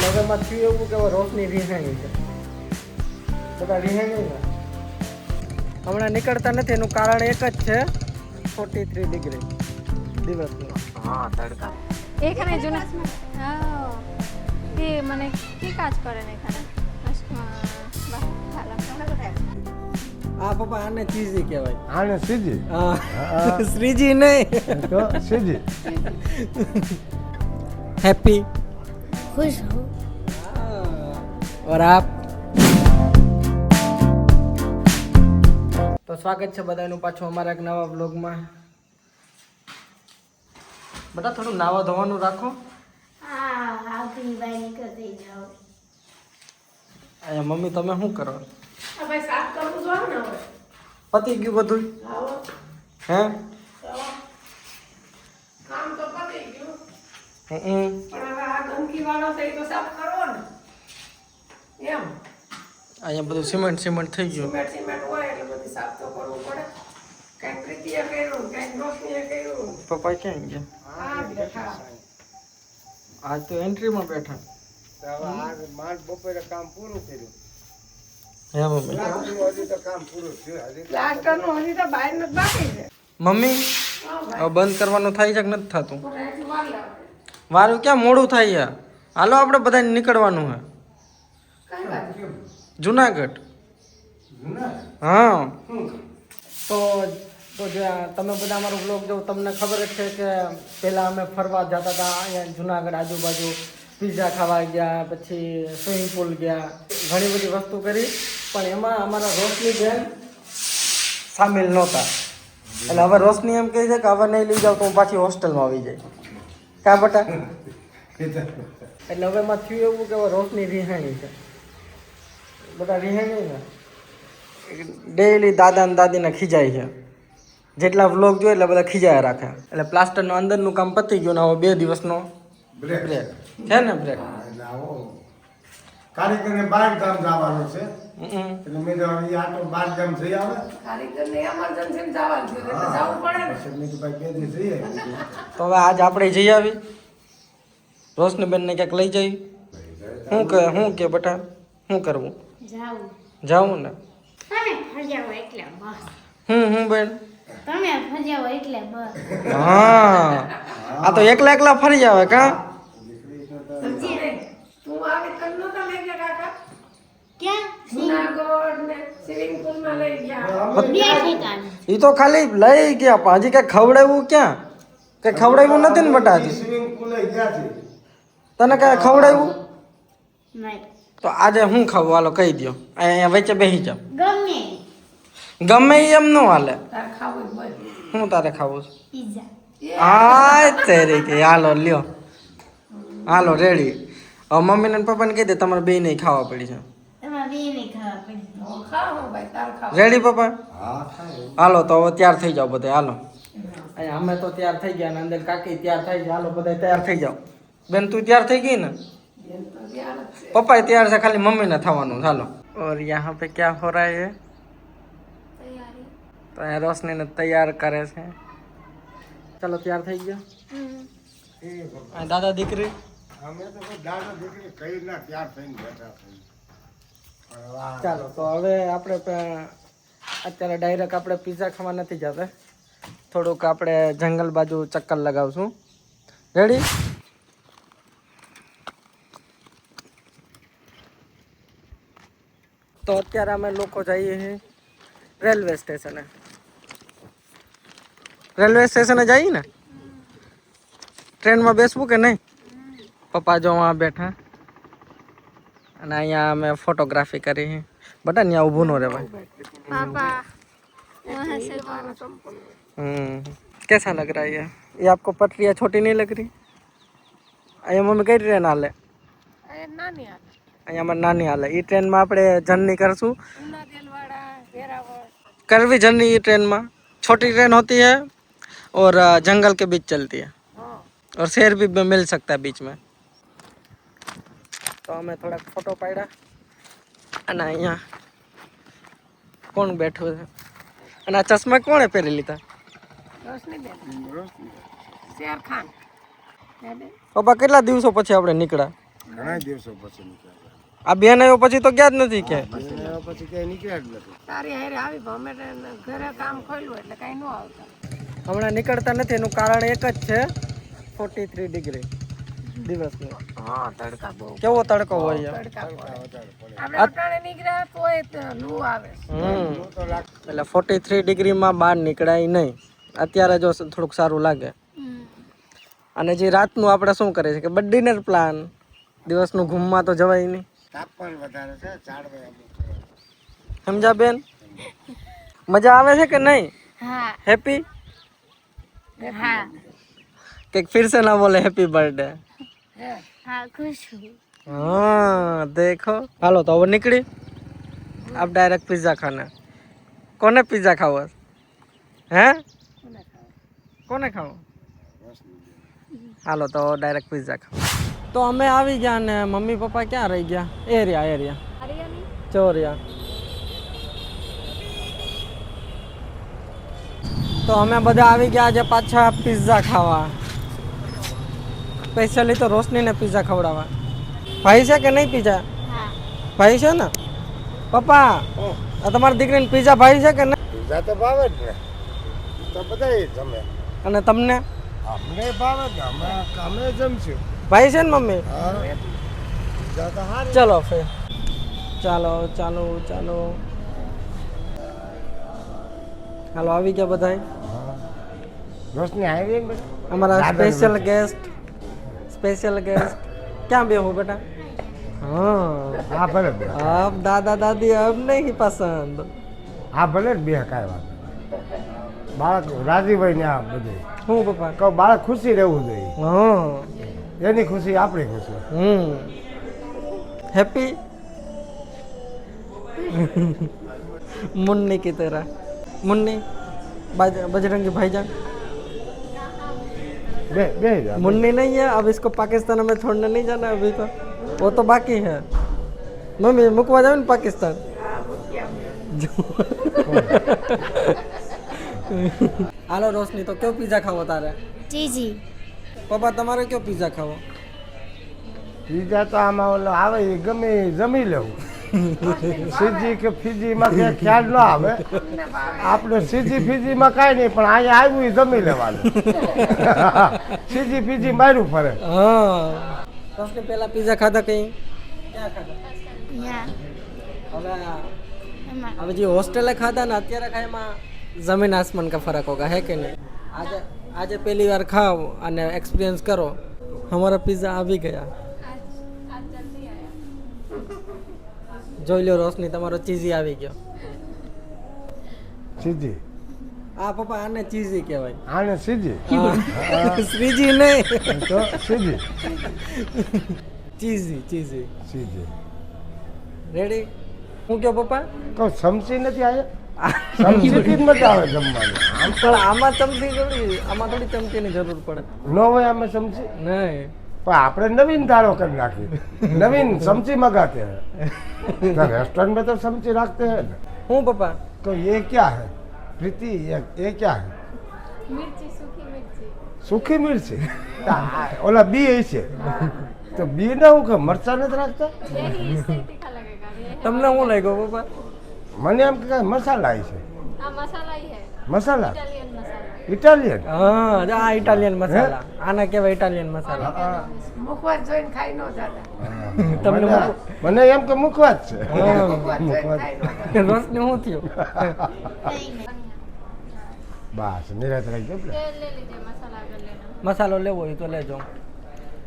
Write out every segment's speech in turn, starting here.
નવેમાં થયું એવું કે રોશની રિહાણી છે, બધા રિહાણી ને હમણાં નીકળતા નથી. એનું કારણ એક જ છે, 43 ડિગ્રી દિવસનું. હા તડકા এখানে জোনাস কি মানে কি কাজ করেন এখানে? বাহ ভালো। આ પપ્પા આને ચીઝી કહેવાય. આને સીધી હા શ્રીજી નહીં તો સીધી हैप्पी खुश हो। और आप? તો સ્વાગત છે બધાનું પાછું અમારા એક નવા બ્લોગમાં. બધા થોડું નાવા ધોવાનું રાખો. हाँ आपकी बाई निकल दे जाओ। અહીંયા મમ્મી તમે શું કરો? હવે સાફ કરવું જોઈએ ને હવે. પતી ગયું બધું? આવો હે કામ તો પતી ગયું હમ. પણ હવે આ ગંદકી વાળો છે એ તો સાફ કરવો ને એમ. અહીંયા બધું સિમેન્ટ થઈ ગયું. સિમેન્ટ હોય એટલે બધી સાફ તો કરવું પડે. કઈક પ્રીતિએ કર્યું, કઈક રોશનીએ કર્યું. પપ્પા ક્યાં ગયા? આ બેઠા આજ તો એન્ટ્રીમાં બેઠા. માર બપોરે કામ પૂરું કર્યું. હે મમ્મી? હજી તો કામ પૂરું થયું. હજી પ્લાસ્ટરનું હજી તો બહાર નથી બાકી છે. મમ્મી હા ભાઈ, હવે બંધ કરવાનું થાય છે કે નથી થતું? પણ એટલી વાર લાગે. વારું ક્યાં મોડું થાય યાર. હાલો આપણે બધાને નીકળવાનું હે કઈ વાત છે? જુનાગઢ. હા તો જે તમે બધા અમારો બ્લોગ જો તમને ખબર જ છે કે પહેલાં અમે ફરવા જતા હતા અહીંયા જુનાગઢ આજુબાજુ. પીઝા ખાવા ગયા, પછી સ્વિમિંગ પુલ ગયા, ઘણી બધી વસ્તુ કરી. પણ એમાં અમારા રોશની બેન સામેલ નહોતા. એટલે હવે રોશની એમ કહે છે કે હવે નહીં લઈ જાવ તો હું પાછી હોસ્ટેલમાં આવી જાય. કા બટા? એટલે હવે એમાં થયું એવું કે હવે રોશની રિહાણી છે, બધા રિહાણી ને ડેઈલી દાદા ને દાદીને ખીજાય છે. જેટલા વ્લોગ જોઈએ એટલે બધા ખીજાયા રાખે. એટલે પ્લાસ્ટરનું અંદરનું કામ પતી ગયું ને હવે 2 દિવસનો બ્રેક છે ને બ્રેક. એટલે આવો કારીગરને 12 ગામ જવાનું છે. એટલે મેં તો ઈ આટો 12 ગામ જઈ આવે. કારીગરને emergency માં જવાનું છે એટલે જવું પડે ને. પછી મેં તો ભાઈ 2 દિવસ જઈએ. તો હવે આજ આપણે જઈ આવી. રોશની બેનને ક્યાંક લઈ જઈ. શું કે બટા શું કરવું? જાઓ જાવું ને? તમે ફર્યા એટલે બસ, હું બેન? તમે ફર્યા એટલે બસ। હા આ તો એકલા ફરી આવે કા? સમજી નહીં. તું આવી તને નહોતા લઈ ગયા કાકા? ક્યાં? જુનાગઢ ને સ્વિમિંગ પુલમાં લઈ ગયા. બે ઠેકાણે। એ તો ખાલી લઈ ગયા પણ હજી કઈ ખવડાવ્યું ક્યાં? કઈ ખવડાવ્યું નથી ને બટા હજી. સ્વિમિંગ પુલે ગયા છે. તને કઈ ખવડાવ્યું? નહીં તો આજે હું ખાવું હાલો કહી દો. અહીંયા વચ્ચે બેસી જાવ. ગમે ગમે ઈ એમ ન હાલે. તારે ખાવું જ હોય. હું તારે ખાવું છે? પિઝા। આ તેરી કે હાલો લ્યો, હાલો રેડી. હવે મમ્મીને ને પપ્પાને કહી દે તમારે બે નહીં ખાવા પડી છે. તમારે બે નહીં ખાવા પડે। હું ખાવું ભાઈ, તારે ખાવું. રેડી પપ્પા? હા ખાય. હાલો તો હવે તૈયાર થઈ જાઓ બધા. હાલો અહીંયા અમે તો તૈયાર થઈ ગયા ને અંદર કાકી તૈયાર થઈ જાય. હાલો બધા તૈયાર થઈ જાઓ. બેન તું તૈયાર થઈ ગઈ ને? એમ તો ધ્યાન જ છે. પપ્પા તૈયાર છે, ખાલી મમ્મીને થવાનું. હાલો. और यहाँ पे क्या हो रहा है? तो यहाँ रोशनी ने तैयार करे છે. ચલો તૈયાર થઈ ગયા. દાદા દીકરી અમે તો કોઈ દાદા દીકરી કઈ ના ત્યાર થઈને બેઠા છે. પણ વાહ. ચાલો તો હવે આપણે અત્યારે ડાયરેક્ટ આપણે પીઝા ખાવા નથી જતા. થોડુંક આપણે જંગલ બાજુ ચક્કર લગાવશું. રેડી? તો અત્યારે અમે લોકો જઈએ છીએ રેલવે સ્ટેશને. રેલવે સ્ટેશને જઈએ ને? ટ્રેનમાં બેસવું કે નહીં? પપ્પા જો વहाँ બેઠા અને અહીંયા અમે फोटोग्राफी કરી છે. બટા ત્યાં ઊભું ન રહેવાય. पापा वहाँ से कैसा लग रहा है ये आपको? पटरियाँ छोटी नहीं लग रही? અહીંયા મમ્મી કઈ ટ્રેન હાલે? એ નાની હાલ. અહીંયા અમારે નાની હાલે. એ ટ્રેનમાં આપણે જર્ની કરશું. ઉના તેલવાડા, વેરાવળ. करवी जर्नी ये ट्रेन में छोटी ट्रेन होती है और जंगल के बीच चलती है હા. और शेर भी मिल सकता है बीच में. तो हमें थोड़ा फोटो पाड़ा અને અહીંયા કોણ બેઠું છે અને આ ચશ્મા કોણે પહેરી લીધા? રોશનીબેન. શેર ખાન. હે બેન? પપ્પા કેટલા દિવસો પછી આપણે નીકળ્યા? ઘણા દિવસો પછી નીકળ્યા આ બેન આવ્યો પછી તો ગયા જ નથી કે પછી ક્યાંય નીકળ્યા જ નથી. તારી હારે આવી પણ અમે તો ઘરે કામ ખોલ્યું એટલે કાંઈ ન આવતા. હમણાં નીકળતા નથી એનું કારણ એક જ છે 43 ડિગ્રી દિવસનું. હા તડકા બહુ કેવો તડકો હોય તડકા પડે. આપણે અટાણે નીકળ્યા તોય લૂ આવે. એટલે 43 ડિગ્રીમાં બહાર નીકળાય નહીં. અત્યારે જો થોડુંક સારું લાગે. અને જે રાતનું આપણે શું કરીએ છીએ કે બસ ડિનર પ્લાન, દિવસનું ઘૂમવા તો જવાય નહીં. તાપમાન વધારે છે ઝાડવા સમજા બેન? મજા આવે છે કે નહીં? हाँ हैप्पी हाँ कि फिर से ना बोले हैप्पी बर्थडे? हाँ खुश हूँ हाँ देखो. हालो तो अब निकली अब डायरेक्ट पिज्जा खाना. कोने पिज्जा खाओ हैं? कोने खाओ? हालो तो डायरेक्ट पिज्जा खाओ. तो અમે આવી ગયા ને મમ્મી પપ્પા ક્યાં રહી ગયા? એરિયા ચોરિયા. તો અમે બધા આવી ગયા આજે પાછા પિઝા ખાવા. સ્પેશિયલી તો રોશનીને પિઝા ખવડાવવા. ભાઈ છે કે નહીં પિઝા? हाँ ભાઈ છે ને? પપ્પા આ તમારી દીકરીને પિઝા ભાઈ છે કે નહીં? પીઝા તો ભાવે જ ને, તો બધાય જમે. અને તમને અમને ભાવે જ ને, અમે જમશું. ભાઈ છે ને મમ્મી? હા પીઝા તો હારી. ચલો ફિર ચાલો ચાલો ચાલો. હાલો આવી ગયા બધા. રોશની આવી ને हमारा स्पेशल गेस्ट क्या बे हो बेटा? हाँ હા ભલે બે, अब दादा दादी अब नहीं पसंद. હા ભલે જ બે કાંઈ વાત નહીં. બાળક રાજી હોય ને આ બધું હું પપ્પા? કહું બાળક ખુશી રહેવું જોઈએ. हाँ એની ખુશી આપણી ખુશી. हैप्पी मुन्नी की तरह. मुन्नी बजरंगी भाईजान. બે બે જા. मुन्नी नहीं है अब इसको पाकिस्तान में छोड़ने नहीं जाना अभी तो वो तो बाकी है. मम्मी मुकवा जाओ ना पाकिस्तान. હાલો રોશની તો કયો પિઝા ખાવો તારે? जी जी પપ્પા તમારે કયો પિઝા ખાવો? પીઝા તો આમાં ઓલો આવે એ ગમે એ જમી લેવું. સીજી કે ફીજીમાં કે ખ્યાલ ન આવે. આપણે સીજી ફીજીમાં કાંઈ નહીં, પણ અહીંયા આવ્યું એ જમી લેવાનું. સીજી ફીજી માર્યું ફરે. હા રોશની પહેલા પિઝા ખાધા કઈ? ક્યાં ખાધા? यहाँ હવે હવે જે હોસ્ટેલે ખાધા ને અત્યારે ખાયમાં જમીન આસમાન કા ફરક હોગા હે કે નહીં? આજે આજે પહેલી વાર ખાઓ અને એક્સપિરિયન્સ કરો. હમારા પિઝા આવી ગયા. જોઈ લો રોશની તમારો ચીઝી આવી ગયો. સીજી આ પપ્પા આને ચીઝી કહેવાય. આને સીજી શ્રીજી નહીં તો સીજી ચીઝી ચીઝી. સીજી રેડી? હું કયો પપ્પા? કહું સમસી નથી આવ્યા? સમસીથી જ મજા આવે જમવાની. આમ પણ આમાં ચમચી થોડી આમાં થોડી ચમચીની જરૂર પડે. ન હોય આમાં સમસી, નહીં પણ આપણે નવીન ધારો કરી નાખી. નવીન સમસી મગાते हैं. तो रेस्टोरेंट में तो समची रखते हैं ना. હું પપ્પા? तो ये क्या है प्रीति, ये क्या है? सूखी मिर्ची. ओला बी ऐसे तो बी ना हो के मरचा नहीं रखता. તમને શું લાગ્યો પપ્પા? મને એમ કે મસાલા છે. મસાલા ઇટાલિયન. હા આ ઇટાલિયન મસાલા. આના કહેવાય ઇટાલિયન મસાલા. મુખવાસ જોઈને ખાઈ ન જાતા. તમને મને એમ કે મુખવા જ છે. મુખવાસ જોઈને ખાઈ ન જાતા. રોશની શું થયું? બસ નિરાત રહી ગયો. મસાલો લેવો હોય તો લેજો.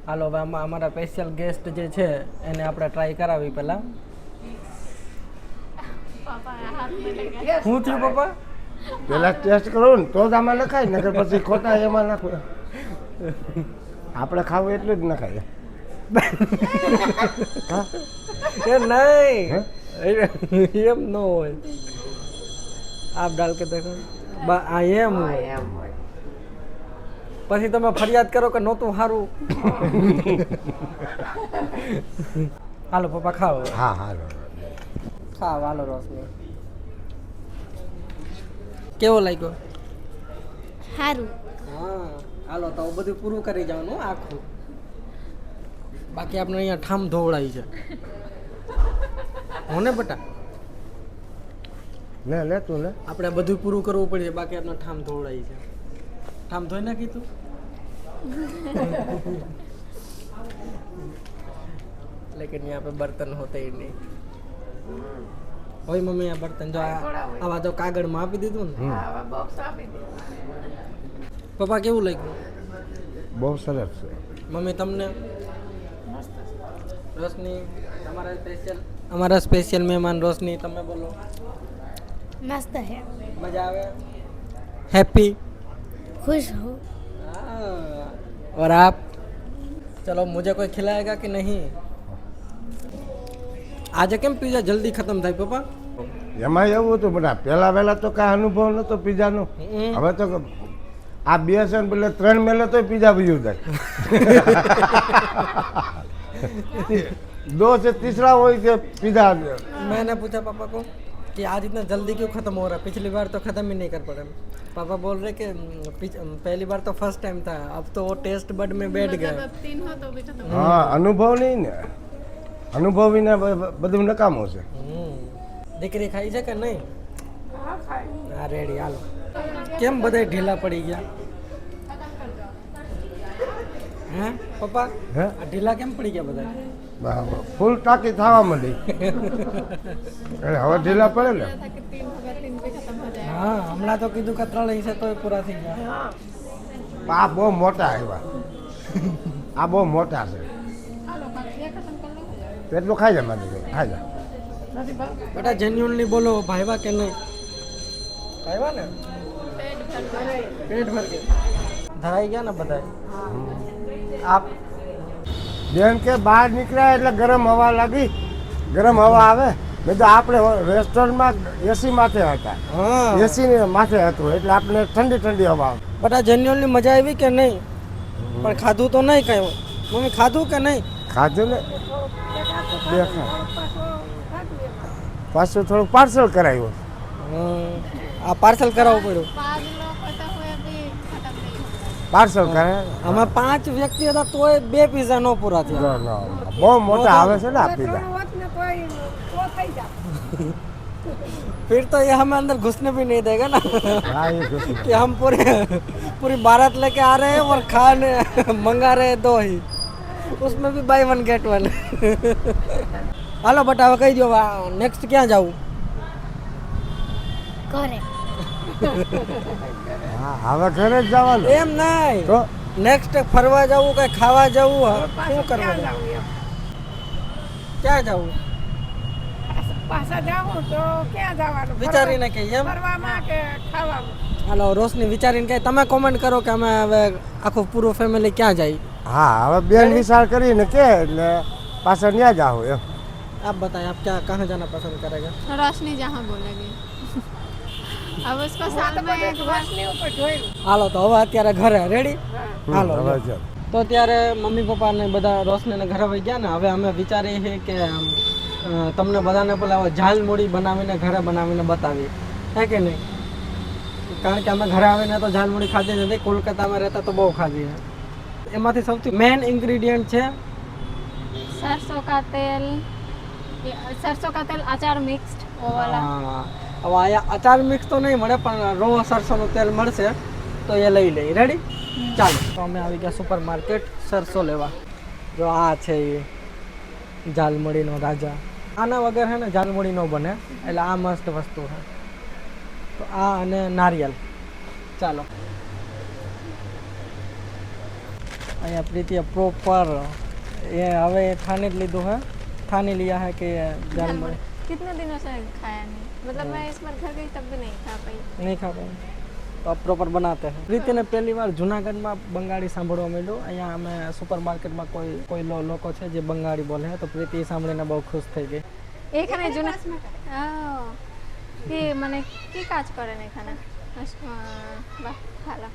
હાલો હવે આમાં અમારા સ્પેશિયલ ગેસ્ટ જે છે એને આપણે ટ્રાય કરાવી પહેલા. શું થયું પપ્પા? પેલા ટેસ્ટ કરો ને તો જ આમાં લખાય, નકર પછી ખોટા એમાં નાખો. આપણે ખાવું એટલું જ નખાય. એ નહીં એમ ન હોય. આપ ડાલ કે દેખો આ એમ હોય. એમ હોય. પછી તમે ફરિયાદ કરો કે નહોતું સારું. હાલો પપ્પા ખાઓ. હા હા ખાઓ હાલો રોશની. કેવો લાગ્યો? हारू હા હાલો તો બધું પૂરું કરી જવાનું આખું. બાકી આપણે અહીંયા ઠામ ધોવડાવી છે હોને બટા લે તું લે. આપણે બધું પૂરું કરવું પડે બાકી આપણે ઠામ ધોવડાવી છે ઠામ ધોઈ નાખી તું लेकिन यहाँ पे बर्तन होते ही नहीं ओए मम्मी આ બર્તન જો આવા તો કાગળમાં આપી દીધું ને આવા બોક્સ આપી દે. પપ્પા કેવું લાગ્યું બહુ સરસ છે. મમ્મી તમને રોશની અમારા સ્પેશિયલ મહેમાન રોશની તમે બોલો मस्त है मजा आवे हैप्पी खुश हूँ और आप चलो मुझे कोई खिलाएगा कि नहीं આજે કેમ પીઝા જલ્દી ખતમ થાય પપ્પા એમાં એવું હતું બધા પહેલા તો કાંઈ અનુભવ નતો પીઝાનો. હવે તો આ 2 છે ને પેલે 3 મેલે તો પીઝા વયું જાય. 2 से तीसरा હોય કે પીઝા. मैंने पूछा पापा को कि आज इतना जल्दी क्यों खत्म हो रहा है पिछली बार तो खत्म ही नहीं कर पा रहे पापा बोल रहे कि पहली बार तो फर्स्ट टाइम था अब तो वो टेस्ट बड में बैठ गया હા અનુભવ નહીં ને અનુભવ વિના બધું નકામું છે. દીકરી ખાઈ છે કે નહીં હા ખાય. હા રેડી હાલો કેમ બધા ઢીલા પડી ગયા હે પપ્પા હે આ ઢીલા કેમ પડી ગયા બધા બરાબર ફૂલ ટાંકી થવા માંડી એટલે હવે ઢીલા પડે ને. હા હમણાં તો કીધું કે 3 હિસ્સે તોય પૂરા થઈ ગયા આ બહુ મોટા આવ્યા આ બહુ મોટા છે એટલું ખાઈ જાય મારી ખાઈ જાય. બેટા જેન્યુઅનલી બોલો ભાઈવા કે નહીં ભાઈવા ને પેટ ભર કે ધરાઈ ગયા ને બધા આપ જેમ કે બહાર નીકળ્યા એટલે ગરમ હવા લાગી ગરમ હવા આવે મેં તો આપણે રેસ્ટોરન્ટમાં એસી માથે હતા હા એસી માથે હતું એટલે આપણે ઠંડી ઠંડી હવા આવે. બેટા જેન્યુઅનલી મજા આવી કે નહીં પણ ખાધું તો નહીં કઈ મમ્મી ખાધું કે નહીં ખાધું ને પાછું થોડુંક પાર્સલ કરાવ્યું. આ પાર્સલ કરાવવું પડ્યું પાર્સલ કરાવ્યું અમે 5 વ્યક્તિ હતા તોય 2 પિઝા નો પૂરા થયા બહુ મોટા આવે છે ને આ પીઝા. હોત ને તોય તો થઈ જાય. फिर तो ये हमें अंदर घुसने भी नहीं देगा ना હા એ જોશું. कि हम पूरी बारात लेके आ रहे हैं और खाने मंगा रहे हैं 2 ही उसमें भी बाय 1 गेट 1 હાલો બટા હવે કહી દો નેક્સ્ટ ક્યાં જાવું करे હા હવે ઘરે જ જવાનું એમ નહીં તો નેક્સ્ટ ફરવા જવું કે ખાવા જવું શું કરવું ક્યાં જવું પાછા જાવું તો ક્યાં જવાનું? વિચારીને કહીએ એમ ફરવામાં કે ખાવામાં? હાલો રોશની વિચારીને કહે તમે કોમેન્ટ કરો કે અમે હવે આખું પૂરું ફેમિલી ક્યાં જાય હા હવે બેન વિચાર કરીને કે એટલે પાછળ ત્યાં જાવ એમ. आप बताएं आप क्या कहाँ जाना पसंद करेगा रोशनी जहाँ बोलेगी अब उसको साल में एक बार રોશની ઉપર જોયું. હાલો તો હવે અત્યારે ઘરે રેડી હાલો હવે ચાલ. તો ત્યારે મમ્મી પપ્પા ને બધા રોશનીને ઘરે વહી ગયા ને હવે અમે વિચારીએ છીએ કે તમને બધાને પેલા ઝાલમુડી બનાવીને ઘરે બનાવીને બતાવી હે કે નહીં કારણ કે અમે ઘરે આવીને તો ઝાલમુડી ખાધી નથી કોલકાતામાં રહેતા તો બહુ ખાધી છે એમાંથી સૌથી મેઇન ઇન્ગ્રેડિયન્ટ છે सरसों का तेल अचार मिक्स्ड वो वाला હા હવે અહીંયા અચાર મિક્સ તો નહીં મળે પણ રો સરસોનું તેલ મળશે તો એ લઈ લઈ રેડી ચાલો તો અમે આવી ગયા સુપર માર્કેટ સરસો લેવા જો આ છે એ ઝાલમુડીનો રાજા આના વગર છે ને ઝાલમુડી ન બને એટલે આ મસ્ત વસ્તુ છે તો આ અને નારિયેલ ચાલો અહીંયા પ્રીતિએ પ્રોપર એ હવે થાને જ લીધું है થાને लिया है कि ઝાલમુડી कितने दिनों से खाया नहीं मतलब मैं इस बार घर गई तब भी नहीं खा पाई नहीं खा पाए तो अब प्रॉपर बनाते हैं प्रीतिને પહેલી વાર જુનાગઢમાં બંગાળી સાંભળવા મળ્યું અહીંયા અમે સુપર માર્કેટમાં કોઈ લોકો છે જે બંગાળી બોલે તો પ્રીતિ સાંભળીને બહુ ખુશ થઈ ગઈ एक है जुना ये माने की काज करे नहीं खाना वाह खाला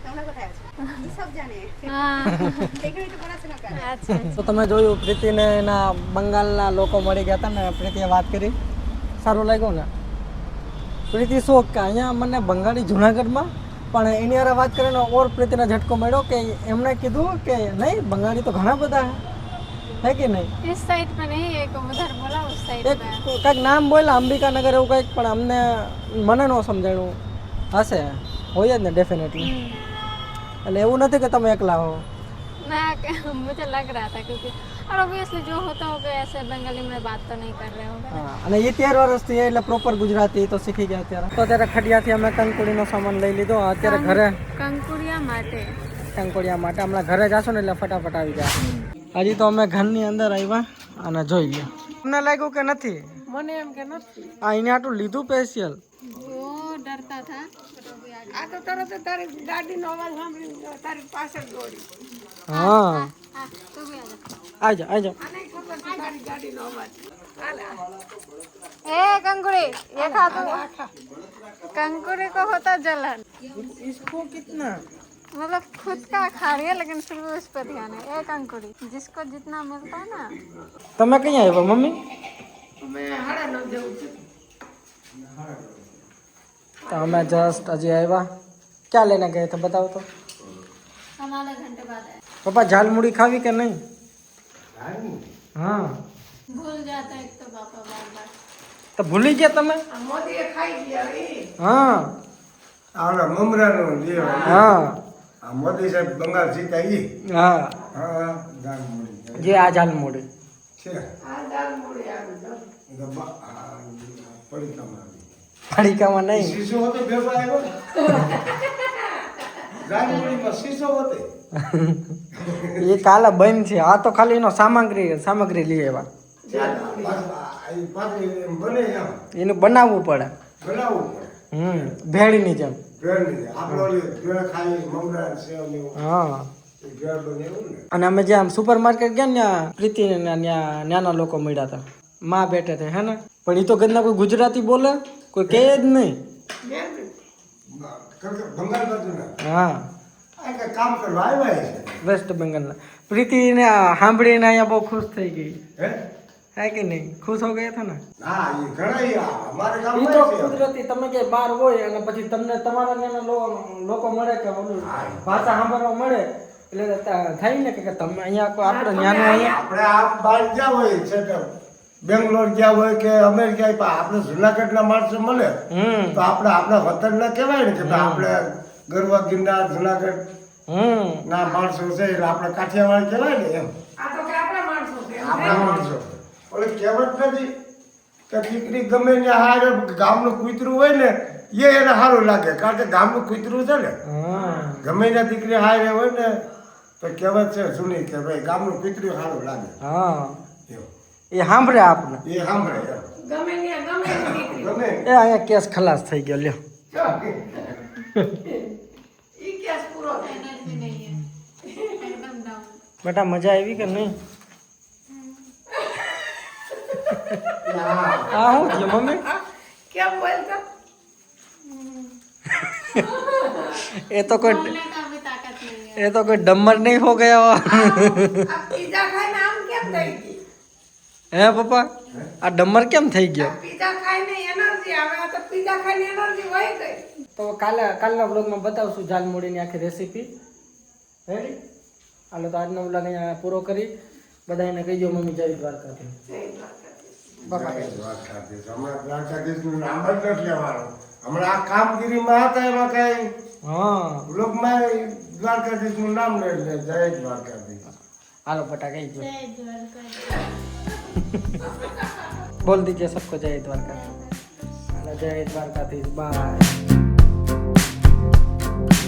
अच्छा તો તમે જોયું પ્રીતિને એના બંગાળના લોકો મળી ગયા હતા ને પ્રીતિએ વાત કરી સારું લાગ્યું ને પ્રીતિ શોખ કે અહીંયા મને બંગાળી જુનાગઢમાં પણ એની હારે વાત કરીને ઓર પ્રીતિને ઝટકો મળ્યો કે એમણે કીધું કે નહીં બંગાળી તો ઘણા બધા છે है कि नहीं? इस साइड पे नहीं, एक उधर बोला उस साइड એક पे। કંઈક નામ બોલા અંબિકાનગર એવું કંઈક, પણ અમને મને ન સમજાણું. હશે, હોય જ ને ડેફિનેટલી. એટલે એવું નથી કે તમે એકલા હો. मैं मुझे लग रहा था क्योंकि और ऑब्वियसली जो होता होगा ऐसे बंगाली में बात तो नहीं कर रहे होंगे। હા, અને એ 13 વર્ષથી એટલે પ્રોપર ગુજરાતી તો શીખી ગયા અત્યારે. તો અત્યારે ખડિયાથી અમે કંકોડીનો સામાન લઈ લીધો. અત્યારે ઘરે कंकुड़िया माटे। કંકોડિયા માટે હમણાં ઘરે જાશો ને એટલે ફટાફટ આવી જાય. હજી તો અમે ઘરની અંદર આવ્યા અને જોઈ લ્યો. તમને લાગ્યું કે નથી? મને એમ કે નથી. આ એને આટલું લીધું સ્પેશિયલ. वो डरता था આ તો તરત જ તારી ગાડીનો અવાજ સાંભળીને તારી પાછળ દોડી. હા, हाँ तू भी आ जा। આવી જાઓ. આને ખબર છે તારી ગાડીનો અવાજ. હાલે ए कंकुड़ी ये खा तू। कंकुड़ी को होता जलन, इसको कितना? मतलब खुद का खा रही है लेकिन फिर भी उस पर ध्यान है। ए कंकुड़ी जिसको जितना मिलता है ना। તમે કઈ આવ્યા મમ્મી? અમે 9:30 જેવું થયું. તો અમે જસ્ટ હજી આવ્યા. ક્યાં લઈને ગયા હતા બતાવો તો. हम आधे घंटे बाद आए। પપ્પા ઝાલમુડી ખાવી કે નહીં? હા, भूल जाता है एक तो पापा बार बार। તો ભૂલી ગયા તમે? આ મોદીએ ખાઈ ગયા એ. હા આવડે મમરાનો દેવ હા આ મોદી સાહેબ બંગાળ જીતા ઈ હા, હા દાળ મળી જે આ ઝાલમુડી છે આ દાળ મૂળી આવી જાઓ. પડીકામાં પડીકામાં નહીં. શીશો હતો ભેગો આવ્યો જાનવરીમાં શીશો હતો એ કાલે બંધ છે. આ તો ખાલી એનો સામગ્રી લઈ આવ્યા. પાછી બને એમ એનું બનાવવું પડે. બનાવવું પડે ભેળની જેમ. ભેળ નહીં આપણો ભેળ ખાઈ મમરા સેવ ને એવું હા, એ ભેળ બને એવું ને અને અમે જ્યાં સુપર માર્કેટ ગયા ને ત્યાં પ્રીતિ નાના લોકો મળ્યા હતા. માં બેઠે છે હે ને, પણ એ તો ઘરના કોઈ ગુજરાતી બોલે કોઈ કહે જ નહીં. બંગાળ બાજુના હા, આ કઈ કામ કરવા આવ્યા છે વેસ્ટ બેંગલના. પ્રીતિને સાંભળીને અહીંયા બહુ ખુશ થઈ ગઈ. હે હે કે નહીં? ખુશ હો ગયા હતા ને. હા એ ઘણા અમારે એ ગામમાં તો છે કુદરતી. તમે કે બહાર હોય અને પછી તમને તમારા ત્યાંના લોકો મળે કે ઓલું ભાષા સાંભળવા મળે એટલે થાય ને કે તમે અહીંયા આપણે ત્યાંનું અહીંયા. આપણે આ બહાર ગયા હોય છે બેંગ્લોર ગયા હોય કે અમેરિકા ગયા આપણે જુનાગઢના માણસો મળે તો આપણે આપણા વતનના કહેવાય ને કે ભાઈ આપણે ગરવા ગિરનાર જુનાગઢ ના માણસો છે એટલે આપણે કાઠિયાવાડ કહેવાય ને એમ આ તો કે આપણા માણસો છે. આપણા માણસો ઓલી કહેવત નથી કે દીકરી ગમે ને હારે ગામનું કૂતરું હોય ને એ એને સારું લાગે કારણ કે ગામનું કૂતરું છે ને ગમે ને દીકરી હારે હોય ને તો કહેવત છે જૂની કે ભાઈ ગામનું કૂતરું સારું લાગે હા, એમ એ સાંભળે આપણે. એ સાંભળે એમ ગમે ને દીકરી. ગમે એ અહીંયા કેસ ખલાસ થઈ ગયો. લ્યો ઈ કેસ પૂરો થાય. एनर्जी नहीं है एकदम डाउन। બેટા મજા આવી કે નહીં? હા, શું થયું મમ્મી? કેમ બોલતા? એ તો કોઈ बोलने का भी ताकत नहीं है। એ તો કોઈ ડમર નહીં હો ગયા. આ પીઝા ખાઈને આમ કેમ થઈ ગઈ? હે પપ્પા, આ ડમર કેમ થઈ ગયો? પીઝા ખાઈને એનર્જી આવે. આ તો પીઝા ખાઈને એનર્જી વહી ગઈ. તો કાલના બ્લોગમાં બતાવશું ઝાલમુડીની આખી રેસીપી. રેડી? હાલો તો આજનો બ્લોગ અહીંયા પૂરો કરી. બધાને કહી દો મમ્મી જય દ્વારકાથી. હમણાં દ્વારકાધીશનું નામ જ નથી લેવાનું હમણાં આ કામગીરીમાં હતા એમાં કઈ હા, બ્લોગમાં દ્વારકાધીશનું નામ લઈ લે જય દ્વારકાધીશ હાલો બટા કહી દો. जय द्वारका। બોલ દીजिए सबको जय द्वारकाधीश. जय द्वारकाधीश. बाय.